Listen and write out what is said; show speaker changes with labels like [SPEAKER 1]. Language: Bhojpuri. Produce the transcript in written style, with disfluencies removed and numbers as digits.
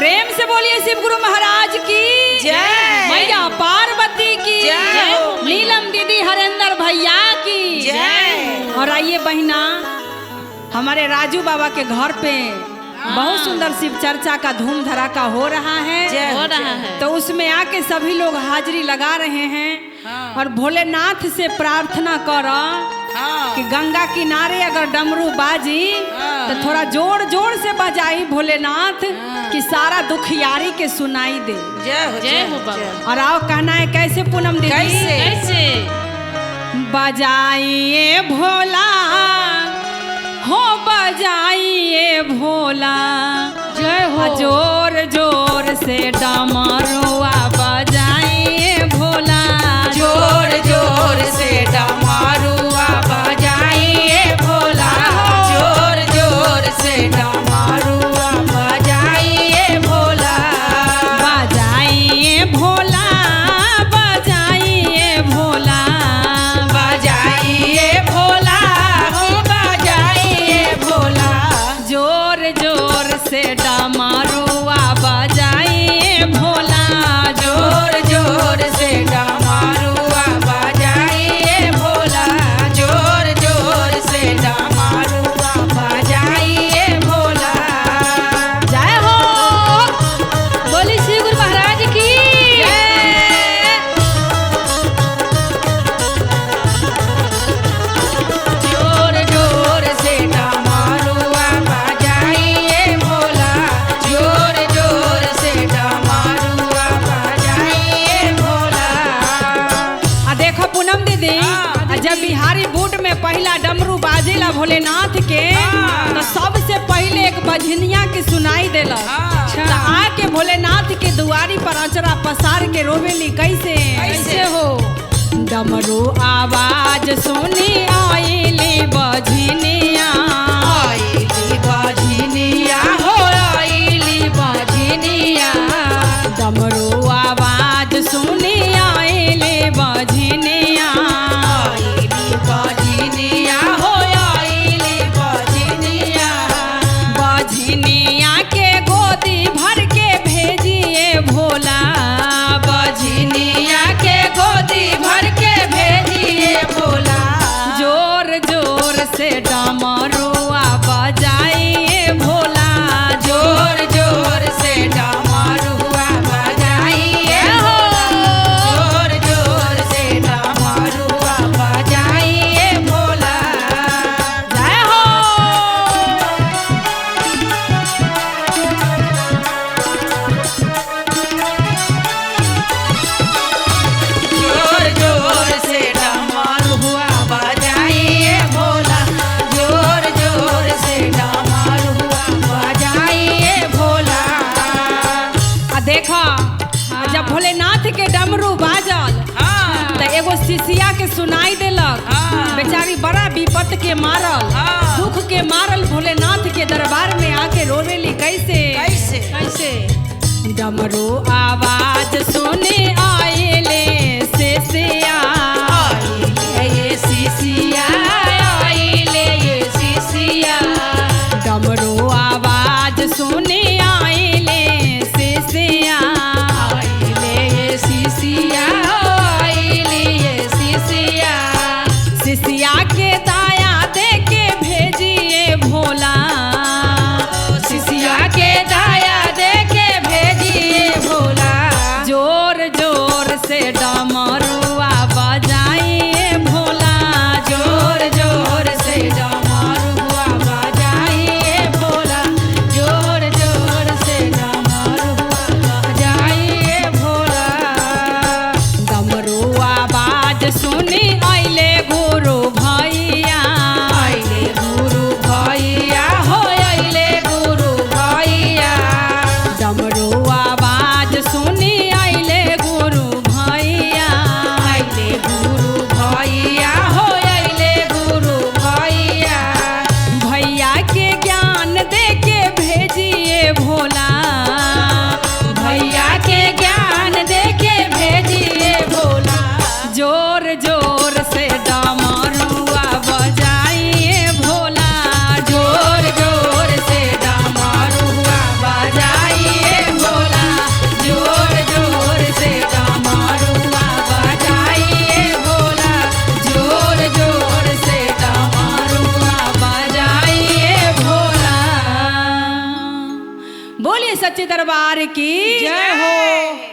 [SPEAKER 1] प्रेम से बोलिए शिव गुरु महाराज की
[SPEAKER 2] जय।
[SPEAKER 1] मैया पार्वती की
[SPEAKER 2] जय।
[SPEAKER 1] नीलम दीदी हरेंद्र भैया की
[SPEAKER 2] जय।
[SPEAKER 1] और आइए बहिना, हमारे राजू बाबा के घर पे बहुत सुंदर शिव चर्चा का धूम धड़ाका हो रहा है।
[SPEAKER 2] हो रहा है
[SPEAKER 1] तो उसमें आके सभी लोग हाजिरी लगा रहे हैं और भोलेनाथ से प्रार्थना करो कि गंगा किनारे अगर डमरू बाजी तो थोड़ा जोर जोर से बजाई भोलेनाथ कि सारा दुखियारी के सुनाई दे।
[SPEAKER 2] जय हो बाबा।
[SPEAKER 1] और आओ कहना है कैसे पूनम दीदी?
[SPEAKER 2] कैसे
[SPEAKER 1] बजाइए भोला हो, बजाइए भोला,
[SPEAKER 2] जय हो।
[SPEAKER 1] जोर जोर से डमरुआ बजाइए भोला,
[SPEAKER 2] जोर जोर से डमरुआ बजाइए भोला, जोर जोर से डमरुआ बजाइए भोला,
[SPEAKER 1] बजाइए भोला, बजाइए भोला,
[SPEAKER 2] बजाइए भोला, हो बजाइए भोला,
[SPEAKER 1] जोर जोर से डमरुआ बजाइए भोला,
[SPEAKER 2] जोर जोर से डमरुआ बजाइए भोला, जोर जोर से डमरुआ बजाइए भोला।
[SPEAKER 1] जय हो। बोली श्री गुरु महाराज की
[SPEAKER 2] जोर जोर से डमरुआ बजाइए भोला, जोर जोर से डमरुआ बजाइए भोला।
[SPEAKER 1] देखो पूनम दीदी, जब बिहारी बूट में पहला डमरू बाजेला भोलेनाथ के तो सबसे पहले एक बजनिया की सुनाई देला। तो आके भोलेनाथ के दुआरी पर अचरा पसार के रोवेली कैसे
[SPEAKER 2] कैसे
[SPEAKER 1] हो? डमरू आवाज सुनी आईली बजनिया,
[SPEAKER 2] आइली बजनिया हो, आइली बजनिया,
[SPEAKER 1] डमरू आवाज सुनी आईली बजनिया,
[SPEAKER 2] आइली बजनिया हो, आइली बजनिया,
[SPEAKER 1] बजनिया के गोदी भर के भेजिए भोला,
[SPEAKER 2] बजनिया के गोदी भर के भेजिए भोला,
[SPEAKER 1] जोर जोर से डमरुआ बजाइए भोला,
[SPEAKER 2] जोर जोर से डमरुआ बजाइए भोला, जोर जोर से डमरुआ बजाइए भोला।
[SPEAKER 1] जय हो।
[SPEAKER 2] जोर जोर से डमरुआ बजाइए भोला, जोर जोर से डमरुआ बजाइए भोला।
[SPEAKER 1] देखो जब भोलेनाथ के डमरू बाजल तो एगो शिष्या के सुनाई देलक, बेचारी बड़ा विपत के मारल, दुख के मारल भोलेनाथ के दरबार में आके रोवेली कैसे
[SPEAKER 2] कैसे?
[SPEAKER 1] कैसे? डमरू आवाज सुने आएले शिष्या,
[SPEAKER 2] आइले ये शिष्या, आइले ये शिष्या,
[SPEAKER 1] डमरू आवाज सुने आएले शिष्या,
[SPEAKER 2] आइले ये शिष्या, आइले ये शिष्या,
[SPEAKER 1] शिष्या के दाया दे के भेजिए भोला,
[SPEAKER 2] शिष्या के दाया दे के भेजिए भोला,
[SPEAKER 1] जोर जोर से डमरुआ बोलिए सच्चे दरबार की
[SPEAKER 2] जय हो।